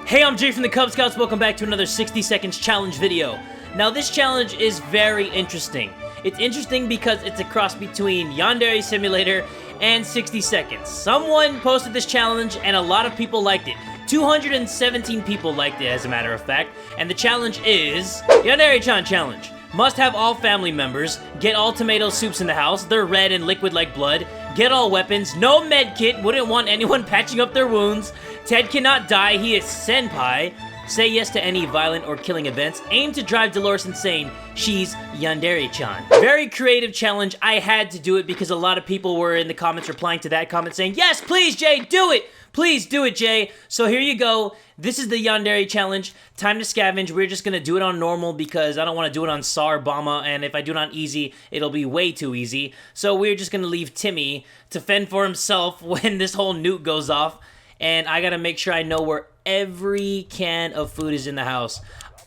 Hey, I'm Jay from the Cub Scouts. Welcome back to another 60 seconds challenge video. Now, this challenge is very interesting. It's interesting because it's a cross between Yandere Simulator and 60 seconds. Someone posted this challenge and a lot of people liked it. 217 people liked it, as a matter of fact. And the challenge is Yandere Chan challenge. Must have all family members, get all tomato soups in the house, they're red and liquid like blood, get all weapons, no med kit, wouldn't want anyone patching up their wounds, Ted cannot die, he is Senpai, say yes to any violent or killing events, aim to drive Delores insane, she's Yandere Chan. Very creative challenge, I had to do it because a lot of people were in the comments replying to that comment saying, yes, please Jay, do it! Please do it, Jay. So here you go. This is the Yandere challenge. Time to scavenge. We're just gonna do it on normal because I don't want to do it on SAR, Bama, and if I do it on easy, it'll be way too easy. So we're just gonna leave Timmy to fend for himself when this whole nuke goes off, and I gotta make sure I know where every can of food is in the house.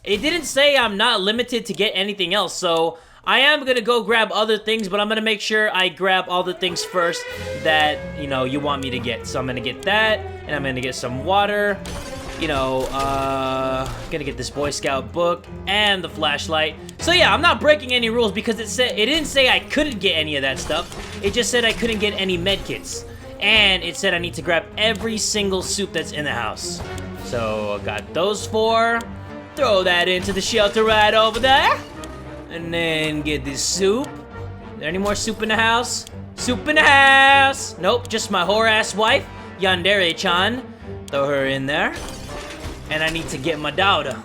It didn't say I'm not limited to get anything else, so I am gonna go grab other things, but I'm gonna make sure I grab all the things first that, you know, you want me to get. So I'm gonna get that, and I'm gonna get some water, you know, gonna get this Boy Scout book, and the flashlight. So yeah, I'm not breaking any rules because it didn't say I couldn't get any of that stuff. It just said I couldn't get any med kits. And it said I need to grab every single soup that's in the house. So I got those four. Throw that into the shelter right over there. And then get this soup. Is there any more soup in the house? Soup in the house! Nope, just my whore-ass wife, Yandere Chan. Throw her in there. And I need to get my daughter.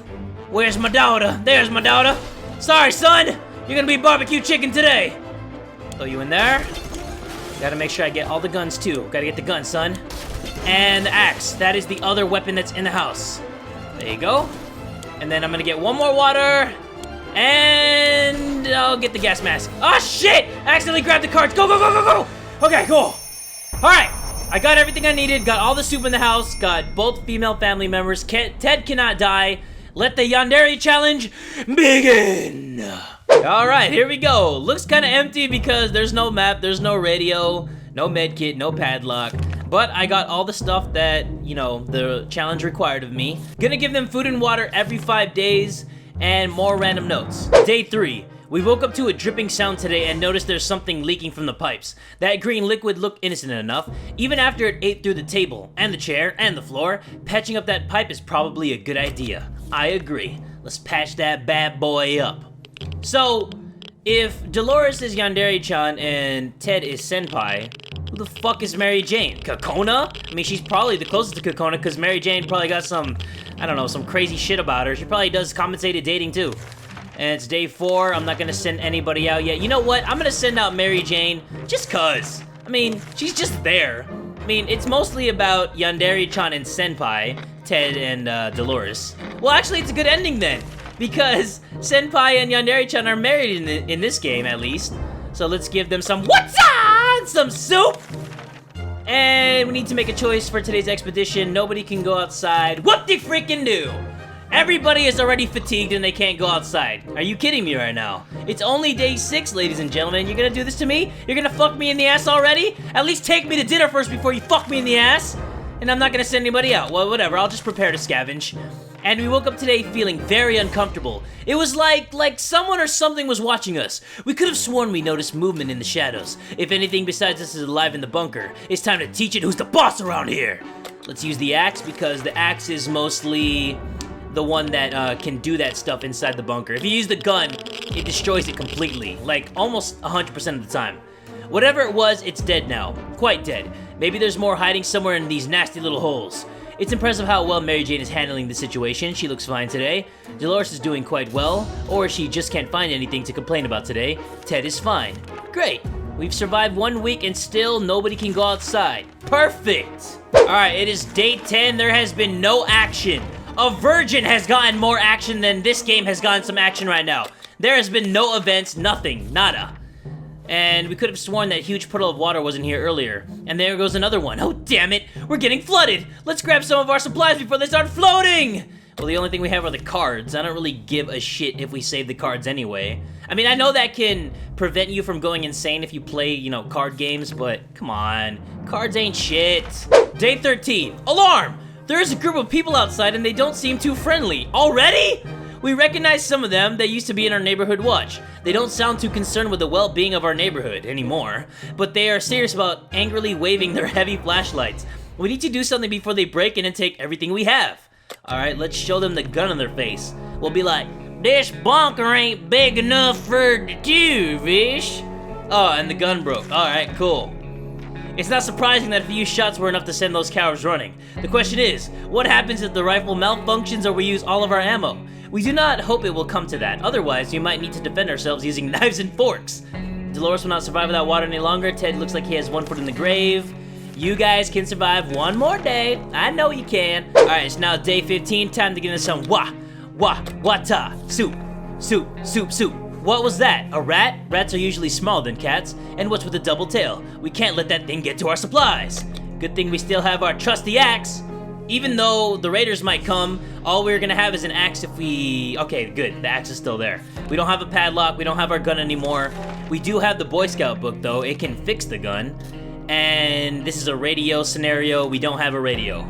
Where's my daughter? There's my daughter. Sorry, son. You're gonna be barbecue chicken today. Throw you in there. Gotta make sure I get all the guns, too. Gotta get the gun, son. And the axe. That is the other weapon that's in the house. There you go. And then I'm gonna get one more water. And I'll get the gas mask. Oh shit! I accidentally grabbed the cards. Go, go, go, go, go! Okay, cool. Alright, I got everything I needed. Got all the soup in the house. Got both female family members. Ted cannot die. Let the Yandere challenge begin. Alright, here we go. Looks kind of empty because there's no map, there's no radio, no medkit, no padlock. But I got all the stuff that, you know, the challenge required of me. Gonna give them food and water every 5 days. And more random notes. Day 3. We woke up to a dripping sound today and noticed there's something leaking from the pipes. That green liquid looked innocent enough. Even after it ate through the table, and the chair, and the floor, patching up that pipe is probably a good idea. I agree. Let's patch that bad boy up. So, if Delores is Yandere-chan and Ted is Senpai, who the fuck is Mary Jane? Kokona? I mean, she's probably the closest to Kokona because Mary Jane probably got some, I don't know, some crazy shit about her. She probably does compensated dating too. And it's day 4. I'm not gonna send anybody out yet. You know what? I'm gonna send out Mary Jane just cause. I mean, she's just there. I mean, it's mostly about Yandere-chan and Senpai, Ted and Delores. Well, actually, it's a good ending then. Because Senpai and Yandere-chan are married in this game, at least. So let's give them some what's on? Some soup! And we need to make a choice for today's expedition. Nobody can go outside. What the freaking do? Everybody is already fatigued and they can't go outside. Are you kidding me right now? It's only day 6, ladies and gentlemen. You're gonna do this to me? You're gonna fuck me in the ass already? At least take me to dinner first before you fuck me in the ass. And I'm not gonna send anybody out. Well, whatever. I'll just prepare to scavenge. And we woke up today feeling very uncomfortable. It was like someone or something was watching us. We could have sworn we noticed movement in the shadows. If anything besides us is alive in the bunker, it's time to teach it who's the boss around here. Let's use the axe because the axe is mostly the one that can do that stuff inside the bunker. If you use the gun, it destroys it completely, like almost 100% of the time. Whatever it was, it's dead now. Quite dead. Maybe there's more hiding somewhere in these nasty little holes. It's impressive how well Mary Jane is handling the situation. She looks fine today. Delores is doing quite well, or she just can't find anything to complain about today. Ted is fine. Great. We've survived 1 week and still nobody can go outside. Perfect. Alright, it is day 10. There has been no action. A virgin has gotten more action than this game has gotten some action right now. There has been no events, nothing, nada. And we could have sworn that huge puddle of water wasn't here earlier. And there goes another one. Oh, damn it. We're getting flooded. Let's grab some of our supplies before they start floating. Well, the only thing we have are the cards. I don't really give a shit if we save the cards anyway. I mean, I know that can prevent you from going insane if you play, you know, card games, but come on. Cards ain't shit. Day 13. Alarm! There's a group of people outside and they don't seem too friendly. Already? We recognize some of them. They used to be in our neighborhood watch. They don't sound too concerned with the well-being of our neighborhood anymore, but they are serious about angrily waving their heavy flashlights. We need to do something before they break in and take everything we have. Alright, let's show them the gun on their face. We'll be like, this bunker ain't big enough for the two, fish. Oh, and the gun broke. Alright, cool. It's not surprising that a few shots were enough to send those cowards running. The question is, what happens if the rifle malfunctions or we use all of our ammo? We do not hope it will come to that, otherwise we might need to defend ourselves using knives and forks. Delores will not survive without water any longer. Ted looks like he has 1 foot in the grave. You guys can survive 1 more day. I know you can. Alright, it's now day 15, time to get into some wata, soup. What was that? A rat? Rats are usually smaller than cats. And what's with the double tail? We can't let that thing get to our supplies. Good thing we still have our trusty axe. Even though the raiders might come, all we're gonna have is an axe if we... Okay, good, the axe is still there. We don't have a padlock, we don't have our gun anymore. We do have the Boy Scout book though, it can fix the gun. And this is a radio scenario, we don't have a radio.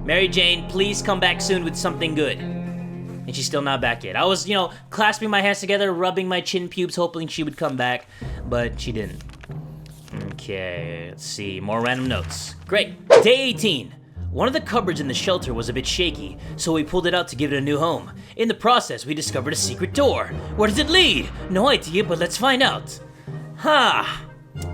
Mary Jane, please come back soon with something good. And she's still not back yet. I was, clasping my hands together, rubbing my chin pubes, hoping she would come back, but she didn't. Okay, let's see, more random notes. Great, day 18. One of the cupboards in the shelter was a bit shaky, so we pulled it out to give it a new home. In the process, we discovered a secret door. Where does it lead? No idea, but let's find out.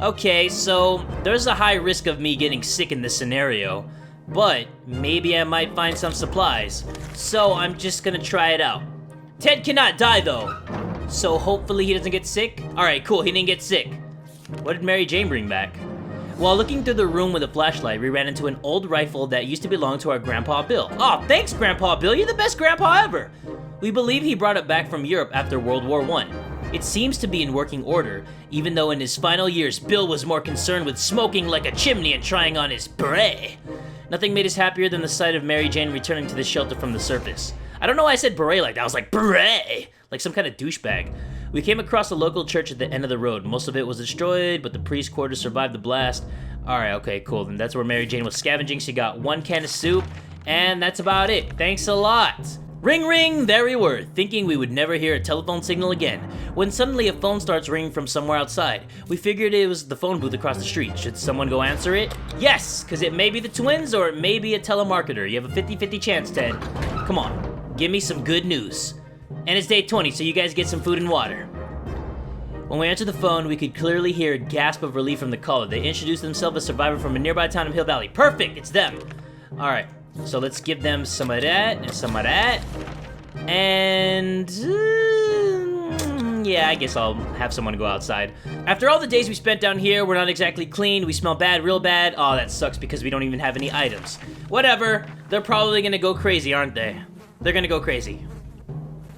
Okay, so there's a high risk of me getting sick in this scenario, but maybe I might find some supplies. So I'm just gonna try it out. Ted cannot die though, so hopefully he doesn't get sick. Alright, cool, he didn't get sick. What did Mary Jane bring back? While looking through the room with a flashlight, we ran into an old rifle that used to belong to our Grandpa Bill. Oh, thanks Grandpa Bill, you're the best grandpa ever! We believe he brought it back from Europe after World War I. It seems to be in working order, even though in his final years, Bill was more concerned with smoking like a chimney and trying on his beret. Nothing made us happier than the sight of Mary Jane returning to the shelter from the surface. I don't know why I said beret like that, I was like, beret! Like some kind of douchebag. We came across a local church at the end of the road. Most of it was destroyed, but the priest's quarters survived the blast. Alright, okay, cool. Then that's where Mary Jane was scavenging. She got 1 can of soup, and that's about it. Thanks a lot. Ring ring, there we were, thinking we would never hear a telephone signal again, when suddenly a phone starts ringing from somewhere outside. We figured it was the phone booth across the street. Should someone go answer it? Yes, because it may be the twins or it may be a telemarketer. You have a 50-50 chance, Ted. Come on, give me some good news. And it's day 20, so you guys get some food and water. When we answered the phone, we could clearly hear a gasp of relief from the caller. They introduced themselves as a survivor from a nearby town of Hill Valley. Perfect, it's them. All right, so let's give them some of that and some of that. And yeah, I guess I'll have someone go outside. After all the days we spent down here, we're not exactly clean. We smell bad, real bad. Oh, that sucks because we don't even have any items. Whatever, they're probably gonna go crazy, aren't they? They're gonna go crazy.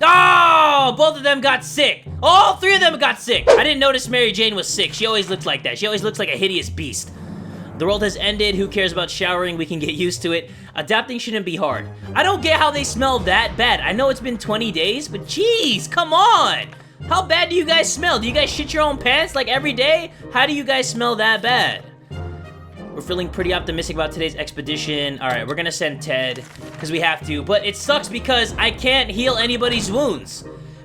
Oh, both of them got sick. All 3 of them got sick. I didn't notice Mary Jane was sick. She always looked like that. She always looks like a hideous beast. The world has ended. Who cares about showering? We can get used to it. Adapting shouldn't be hard. I don't get how they smell that bad. I know it's been 20 days, but geez, come on. How bad do you guys smell? Do you guys shit your own pants like every day? How do you guys smell that bad? We're feeling pretty optimistic about today's expedition. All right, we're gonna send Ted, because we have to, but it sucks because I can't heal anybody's wounds.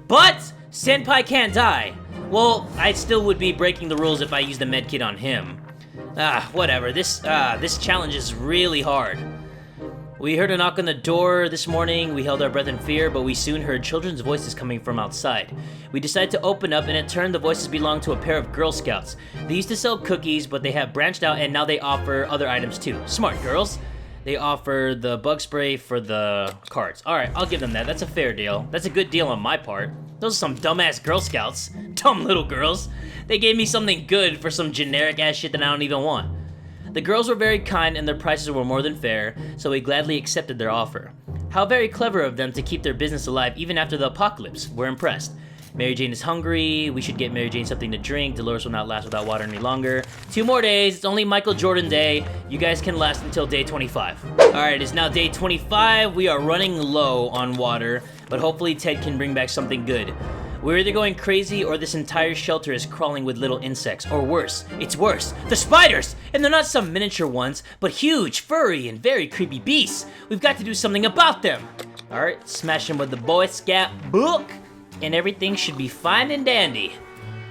But Senpai can't die. Well, I still would be breaking the rules if I used the medkit on him. Whatever, this challenge is really hard. We heard a knock on the door this morning. We held our breath in fear, but we soon heard children's voices coming from outside. We decided to open up, and it turned the voices belonged to a pair of Girl Scouts. They used to sell cookies, but they have branched out, and now they offer other items too. Smart girls. They offer the bug spray for the cards. All right, I'll give them that. That's a fair deal. That's a good deal on my part. Those are some dumbass Girl Scouts. Dumb little girls. They gave me something good for some generic ass shit that I don't even want. The girls were very kind and their prices were more than fair, so we gladly accepted their offer. How very clever of them to keep their business alive even after the apocalypse. We're impressed. Mary Jane is hungry. We should get Mary Jane something to drink. Delores will not last without water any longer. 2 more days. It's only Michael Jordan Day. You guys can last until day 25. Alright, it's now day 25. We are running low on water, but hopefully Ted can bring back something good. We're either going crazy or this entire shelter is crawling with little insects. Or worse, it's worse, the spiders! And they're not some miniature ones, but huge, furry, and very creepy beasts. We've got to do something about them. Alright, smash them with the Boy Scout book, and everything should be fine and dandy.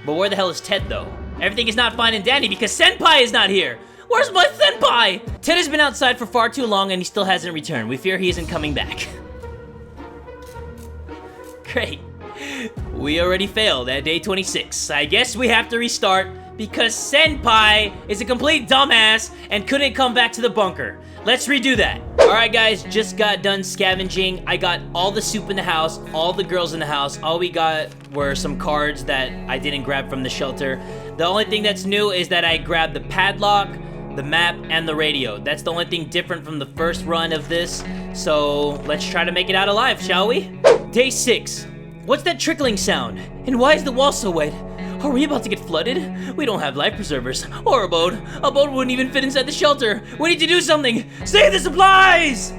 But where the hell is Ted, though? Everything is not fine and dandy because Senpai is not here! Where's my Senpai? Ted has been outside for far too long and he still hasn't returned. We fear he isn't coming back. Great. We already failed at day 26. I guess we have to restart because Senpai is a complete dumbass and couldn't come back to the bunker. Let's redo that. Alright guys, just got done scavenging. I got all the soup in the house, all the girls in the house. All we got were some cards that I didn't grab from the shelter. The only thing that's new is that I grabbed the padlock, the map, and the radio. That's the only thing different from the first run of this. So let's try to make it out alive, shall we? Day 6. What's that trickling sound? And why is the wall so wet? Are we about to get flooded? We don't have life preservers or a boat. A boat wouldn't even fit inside the shelter. We need to do something. Save the supplies!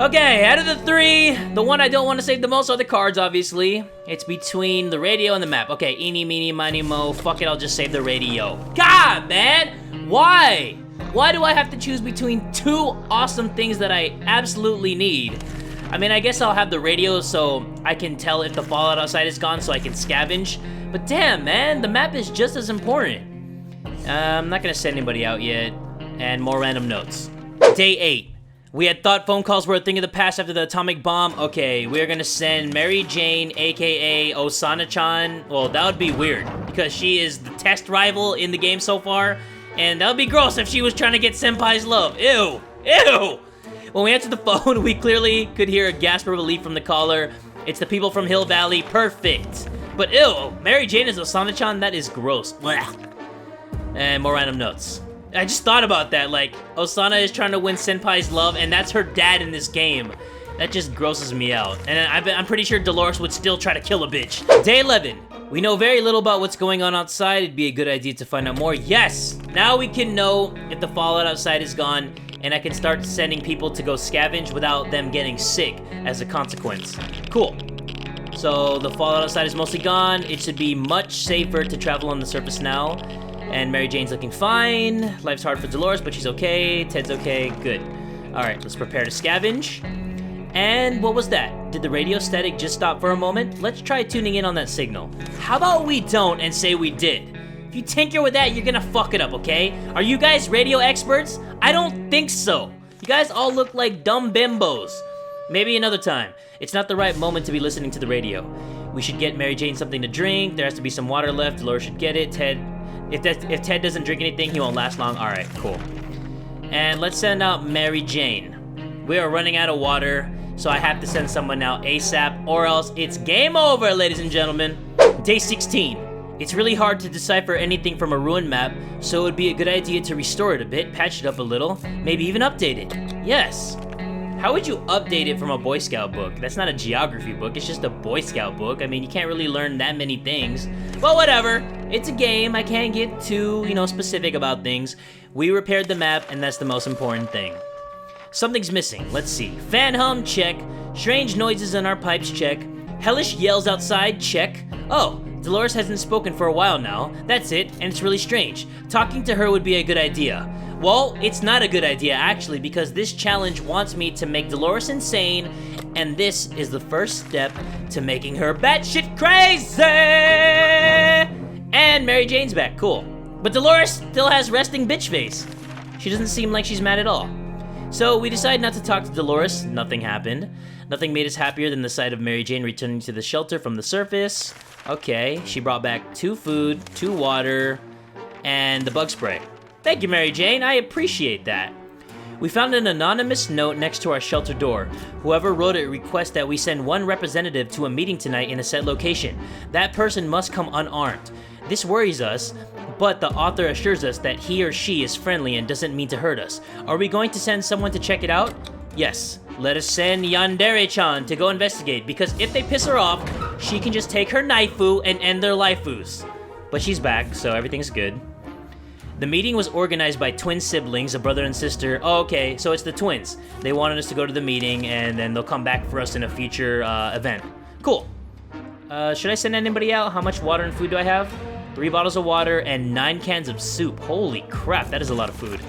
Okay, out of the 3, the one I don't want to save the most are the cards, obviously. It's between the radio and the map. Okay, eeny, meeny, miny, mo. Fuck it, I'll just save the radio. God, man! Why? Why do I have to choose between 2 awesome things that I absolutely need? I mean, I guess I'll have the radio so I can tell if the fallout outside is gone so I can scavenge. But damn, man, the map is just as important. I'm not gonna send anybody out yet. And more random notes. Day 8. We had thought phone calls were a thing of the past after the atomic bomb. Okay, we're gonna send Mary Jane, aka Osana-chan. Well, that would be weird, because she is the test rival in the game so far. And that would be gross if she was trying to get Senpai's love. Ew! Ew! When we answered the phone, we clearly could hear a gasp of relief from the caller. It's the people from Hill Valley. Perfect. But ew, Mary Jane is Osana-chan? That is gross. Blah. And more random notes. I just thought about that, like, Osana is trying to win Senpai's love, and that's her dad in this game. That just grosses me out. And I'm pretty sure Delores would still try to kill a bitch. Day 11. We know very little about what's going on outside. It'd be a good idea to find out more. Yes! Now we can know if the fallout outside is gone, and I can start sending people to go scavenge without them getting sick as a consequence. Cool. So the fallout outside is mostly gone. It should be much safer to travel on the surface now. And Mary Jane's looking fine. Life's hard for Delores, but she's okay. Ted's okay. Good. Alright, let's prepare to scavenge. And what was that? Did the radio static just stop for a moment? Let's try tuning in on that signal. How about we don't and say we did? If you tinker with that, you're gonna fuck it up, okay? Are you guys radio experts? I don't think so. You guys all look like dumb bimbos. Maybe another time. It's not the right moment to be listening to the radio. We should get Mary Jane something to drink. There has to be some water left. Delores should get it. If Ted doesn't drink anything, he won't last long. All right, cool. And let's send out Mary Jane. We are running out of water, so I have to send someone out ASAP, or else it's game over, ladies and gentlemen. Day 16. It's really hard to decipher anything from a ruined map, so it would be a good idea to restore it a bit, patch it up a little, maybe even update it. Yes. How would you update it from a Boy Scout book? That's not a geography book, it's just a Boy Scout book. I mean, you can't really learn that many things. But whatever, it's a game, I can't get too, specific about things. We repaired the map, and that's the most important thing. Something's missing, let's see. Fan hum, check. Strange noises in our pipes, check. Hellish yells outside, check. Oh, Delores hasn't spoken for a while now. That's it, and it's really strange. Talking to her would be a good idea. Well, it's not a good idea actually, because this challenge wants me to make Delores insane, and this is the first step to making her batshit crazy! And Mary Jane's back, cool. But Delores still has resting bitch face. She doesn't seem like she's mad at all. So we decided not to talk to Delores. Nothing happened. Nothing made us happier than the sight of Mary Jane returning to the shelter from the surface. Okay, she brought back 2 food, 2 water, and the bug spray. Thank you, Mary Jane, I appreciate that. We found an anonymous note next to our shelter door. Whoever wrote it requests that we send 1 representative to a meeting tonight in a set location. That person must come unarmed. This worries us, but the author assures us that he or she is friendly and doesn't mean to hurt us. Are we going to send someone to check it out? Yes. Let us send Yandere Chan to go investigate, because if they piss her off, she can just take her knifeu and end their lifeus. But she's back, so everything's good. The meeting was organized by twin siblings, a brother and sister. Oh, okay, so it's the twins. They wanted us to go to the meeting, and then they'll come back for us in a future event. Cool. Should I send anybody out? How much water and food do I have? 3 bottles of water and 9 cans of soup. Holy crap, that is a lot of food.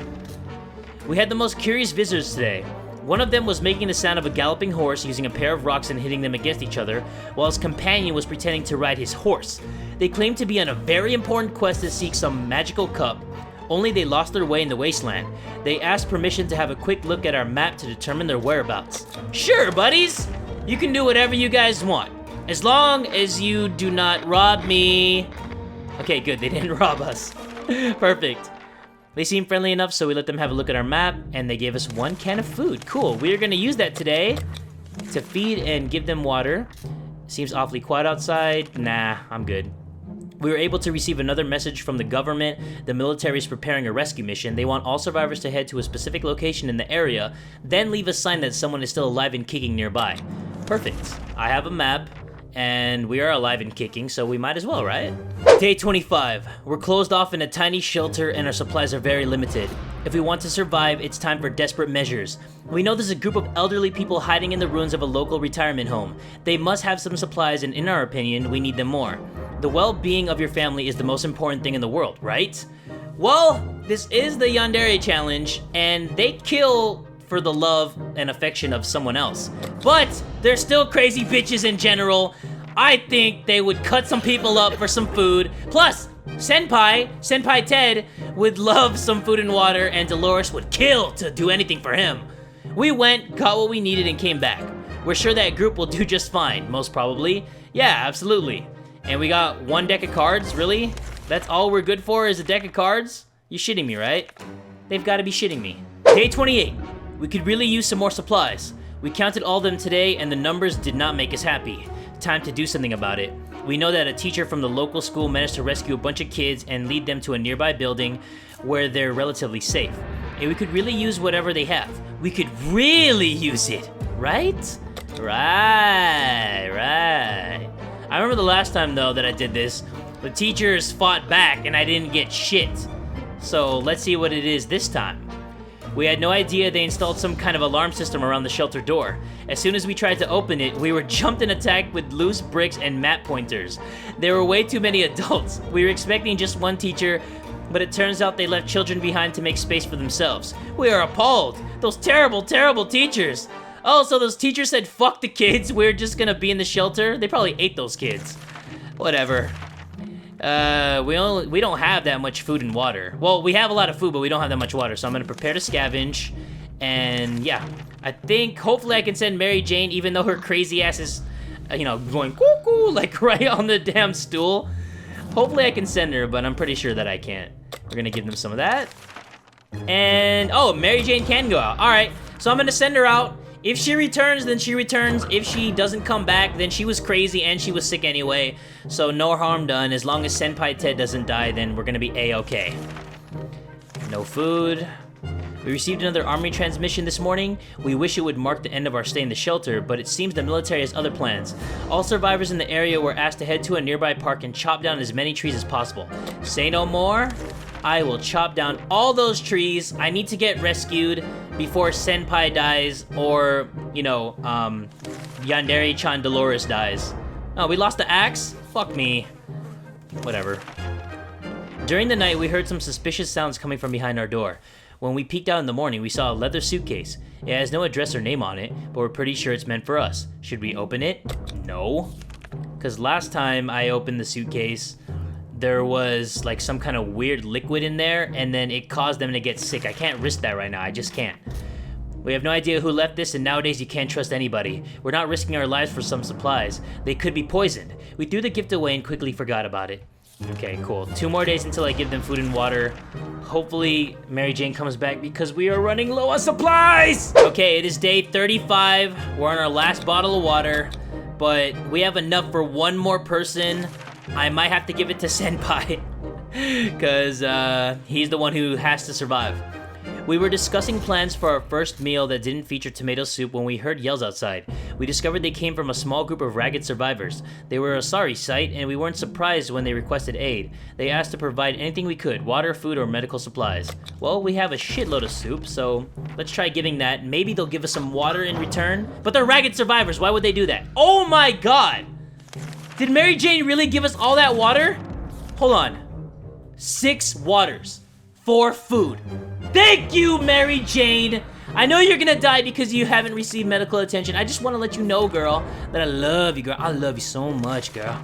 We had the most curious visitors today. One of them was making the sound of a galloping horse using a pair of rocks and hitting them against each other, while his companion was pretending to ride his horse. They claimed to be on a very important quest to seek some magical cup, only they lost their way in the wasteland. They asked permission to have a quick look at our map to determine their whereabouts. Sure, buddies! You can do whatever you guys want, as long as you do not rob me. Okay, good, they didn't rob us. Perfect. They seemed friendly enough, so we let them have a look at our map, and they gave us 1 can of food. Cool, we're gonna use that today to feed and give them water. Seems awfully quiet outside. Nah, I'm good. We were able to receive another message from the government. The military is preparing a rescue mission. They want all survivors to head to a specific location in the area, then leave a sign that someone is still alive and kicking nearby. Perfect. I have a map, and we are alive and kicking, so we might as well, right? Day 25. We're closed off in a tiny shelter and our supplies are very limited. If we want to survive, it's time for desperate measures. We know there's a group of elderly people hiding in the ruins of a local retirement home. They must have some supplies, and in our opinion, we need them more. The well-being of your family is the most important thing in the world, right? Well, this is the Yandere challenge, and they kill for the love and affection of someone else. But they're still crazy bitches in general. I think they would cut some people up for some food. Plus, Senpai Ted would love some food and water, and Delores would kill to do anything for him. We went, got what we needed, and came back. We're sure that group will do just fine, most probably. Yeah, absolutely. And we got 1 deck of cards, really? That's all we're good for is a deck of cards? You shitting me, right? They've gotta be shitting me. Day 28. We could really use some more supplies. We counted all of them today and the numbers did not make us happy. Time to do something about it. We know that a teacher from the local school managed to rescue a bunch of kids and lead them to a nearby building where they're relatively safe. And we could really use whatever they have. We could really use it, right? Right. I remember the last time, though, that I did this, the teachers fought back and I didn't get shit. So let's see what it is this time. We had no idea they installed some kind of alarm system around the shelter door. As soon as we tried to open it, we were jumped and attacked with loose bricks and map pointers. There were way too many adults. We were expecting just 1 teacher, but it turns out they left children behind to make space for themselves. We are appalled. Those terrible, terrible teachers. Oh, so those teachers said, fuck the kids, we're just gonna be in the shelter? They probably ate those kids. Whatever. We don't have that much food and water. Well, we have a lot of food, but we don't have that much water, so I'm gonna prepare to scavenge. And yeah, I think hopefully I can send Mary Jane, even though her crazy ass is, going cuckoo, like right on the damn stool. Hopefully I can send her, but I'm pretty sure that I can't. We're gonna give them some of that. And, oh, Mary Jane can go out. All right, so I'm gonna send her out. If she returns, then she returns. If she doesn't come back, then she was crazy and she was sick anyway. So no harm done. As long as Senpai Ted doesn't die, then we're gonna be A-okay. No food. We received another army transmission this morning. We wish it would mark the end of our stay in the shelter, but it seems the military has other plans. All survivors in the area were asked to head to a nearby park and chop down as many trees as possible. Say no more. I will chop down all those trees. I need to get rescued before Senpai dies or, Yandere Chan Delores dies. Oh, we lost the axe? Fuck me. Whatever. During the night, we heard some suspicious sounds coming from behind our door. When we peeked out in the morning, we saw a leather suitcase. It has no address or name on it, but we're pretty sure it's meant for us. Should we open it? No. Because last time I opened the suitcase, there was like some kind of weird liquid in there, and then it caused them to get sick. I can't risk that right now, I just can't. We have no idea who left this, and nowadays you can't trust anybody. We're not risking our lives for some supplies. They could be poisoned. We threw the gift away and quickly forgot about it. Okay, cool. 2 more days until I give them food and water. Hopefully, Mary Jane comes back because we are running low on supplies! Okay, it is day 35. We're on our last bottle of water, but we have enough for 1 more person. I might have to give it to Senpai, because he's the one who has to survive. We were discussing plans for our first meal that didn't feature tomato soup when we heard yells outside. We discovered they came from a small group of ragged survivors. They were a sorry sight, and we weren't surprised when they requested aid. They asked to provide anything we could, water, food, or medical supplies. Well, we have a shitload of soup, so let's try giving that. Maybe they'll give us some water in return. But they're ragged survivors, why would they do that? Oh my god! Did Mary Jane really give us all that water? Hold on. 6 waters. 4 food. Thank you, Mary Jane. I know you're gonna die because you haven't received medical attention. I just want to let you know, girl, that I love you, girl. I love you so much, girl.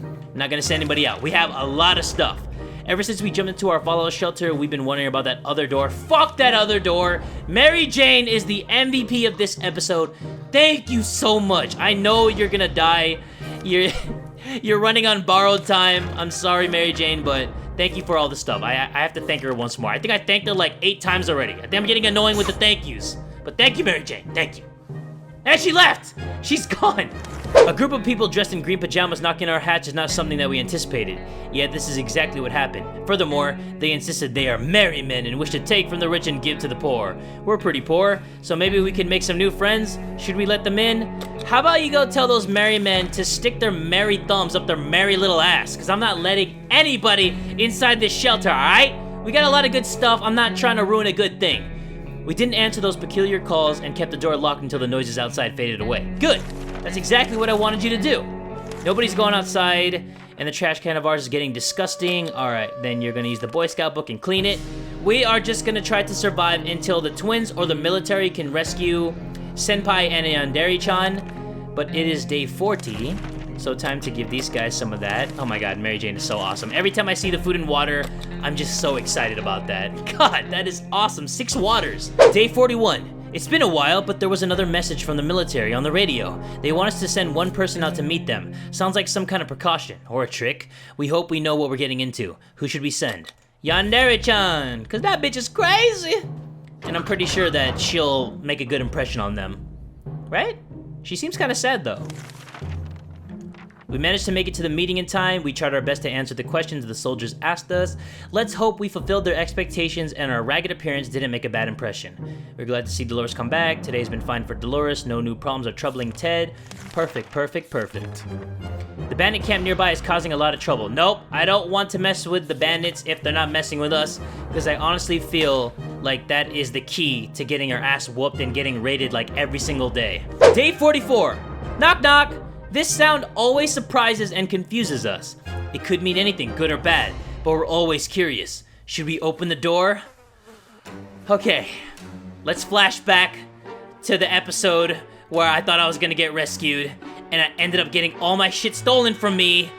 I'm not gonna send anybody out. We have a lot of stuff. Ever since we jumped into our follow shelter, we've been wondering about that other door. Fuck that other door. Mary Jane is the MVP of this episode. Thank you so much. I know you're gonna die. You're running on borrowed time. I'm sorry, Mary Jane, but thank you for all the stuff. I have to thank her once more. I think I thanked her like 8 times already. I think I'm getting annoying with the thank yous. But thank you, Mary Jane. Thank you. And she left! She's gone! A group of people dressed in green pajamas knocking our hatch is not something that we anticipated. Yet this is exactly what happened. Furthermore, they insisted they are merry men and wish to take from the rich and give to the poor. We're pretty poor, so maybe we can make some new friends? Should we let them in? How about you go tell those merry men to stick their merry thumbs up their merry little ass? Because I'm not letting anybody inside this shelter, alright? We got a lot of good stuff. I'm not trying to ruin a good thing. We didn't answer those peculiar calls and kept the door locked until the noises outside faded away. Good! That's exactly what I wanted you to do. Nobody's going outside, and the trash can of ours is getting disgusting. Alright, then you're gonna use the Boy Scout book and clean it. We are just gonna try to survive until the twins or the military can rescue Senpai and Yandere Chan. But it is day 40, so time to give these guys some of that. Oh my god, Mary Jane is so awesome. Every time I see the food and water, I'm just so excited about that. God, that is awesome. 6 waters. Day 41. It's been a while, but there was another message from the military on the radio. They want us to send one person out to meet them. Sounds like some kind of precaution, or a trick. We hope we know what we're getting into. Who should we send? Yandere Chan, cause that bitch is crazy. And I'm pretty sure that she'll make a good impression on them. Right? She seems kind of sad though. We managed to make it to the meeting in time. We tried our best to answer the questions the soldiers asked us. Let's hope we fulfilled their expectations and our ragged appearance didn't make a bad impression. We're glad to see Delores come back. Today's been fine for Delores. No new problems are troubling Ted. Perfect, perfect, perfect. The bandit camp nearby is causing a lot of trouble. Nope, I don't want to mess with the bandits if they're not messing with us, because I honestly feel like that is the key to getting our ass whooped and getting raided like every single day. Day 44. Knock knock. This sound always surprises and confuses us. It could mean anything, good or bad, but we're always curious. Should we open the door? Okay, let's flash back to the episode where I thought I was gonna get rescued, and I ended up getting all my shit stolen from me,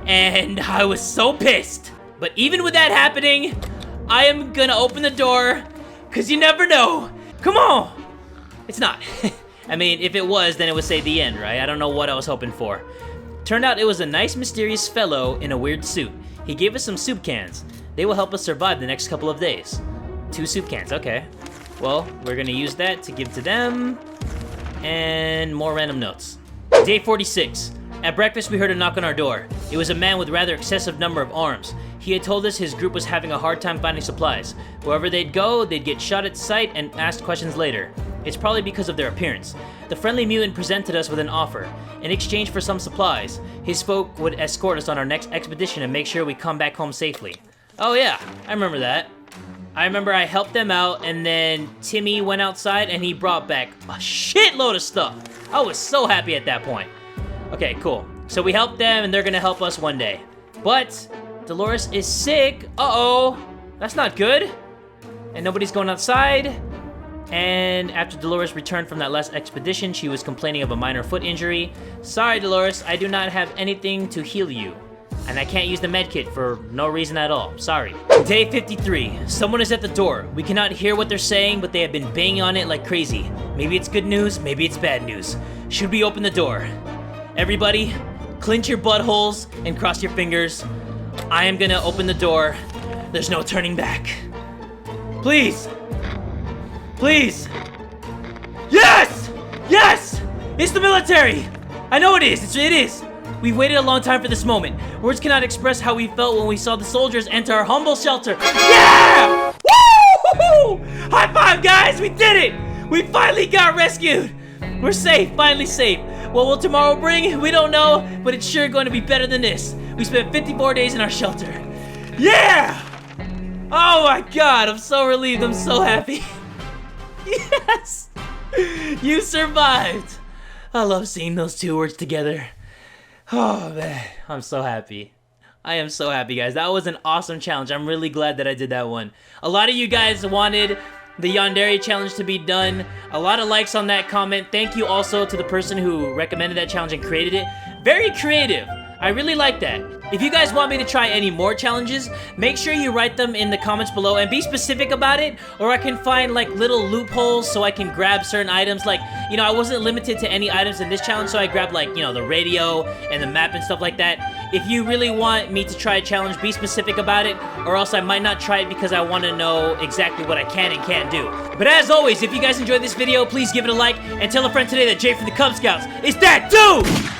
and I was so pissed. But even with that happening, I am gonna open the door, cause you never know. Come on! It's not. I mean, if it was, then it would say the end, right? I don't know what I was hoping for. Turned out it was a nice, mysterious fellow in a weird suit. He gave us some soup cans. They will help us survive the next couple of days. 2 soup cans, okay. Well, we're gonna use that to give to them. And more random notes. Day 46. At breakfast, we heard a knock on our door. It was a man with rather excessive number of arms. He had told us his group was having a hard time finding supplies. Wherever they'd go, they'd get shot at sight and asked questions later. It's probably because of their appearance. The friendly mutant presented us with an offer. In exchange for some supplies, his folk would escort us on our next expedition and make sure we come back home safely. Oh yeah, I remember that. I remember I helped them out, and then Timmy went outside and he brought back a shitload of stuff. I was so happy at that point. Okay, cool. So we helped them and they're gonna help us one day. But Delores is sick. Uh-oh. That's not good. And nobody's going outside. And after Delores returned from that last expedition, she was complaining of a minor foot injury. Sorry, Delores, I do not have anything to heal you. And I can't use the medkit for no reason at all. Sorry. Day 53. Someone is at the door. We cannot hear what they're saying, but they have been banging on it like crazy. Maybe it's good news, maybe it's bad news. Should we open the door? Everybody, clench your buttholes and cross your fingers. I am gonna open the door. There's no turning back. Please! Please! Yes! Yes! It's the military! I know it is, it is! We've waited a long time for this moment. Words cannot express how we felt when we saw the soldiers enter our humble shelter. Yeah! Woo! High five, guys! We did it! We finally got rescued! We're safe, finally safe. What will tomorrow bring? We don't know, but it's sure going to be better than this. We spent 54 days in our shelter. Yeah! Oh my god, I'm so relieved, I'm so happy. Yes! You survived! I love seeing those 2 words together. Oh, man. I'm so happy. I am so happy, guys. That was an awesome challenge. I'm really glad that I did that one. A lot of you guys wanted the Yandere challenge to be done. A lot of likes on that comment. Thank you also to the person who recommended that challenge and created it. Very creative. I really like that. If you guys want me to try any more challenges, make sure you write them in the comments below and be specific about it, or I can find like little loopholes so I can grab certain items. Like, you know, I wasn't limited to any items in this challenge, so I grabbed like, you know, the radio and the map and stuff like that. If you really want me to try a challenge, be specific about it, or else I might not try it because I want to know exactly what I can and can't do. But as always, if you guys enjoyed this video, please give it a like and tell a friend today that Jay from the Cub Scouts is that dude!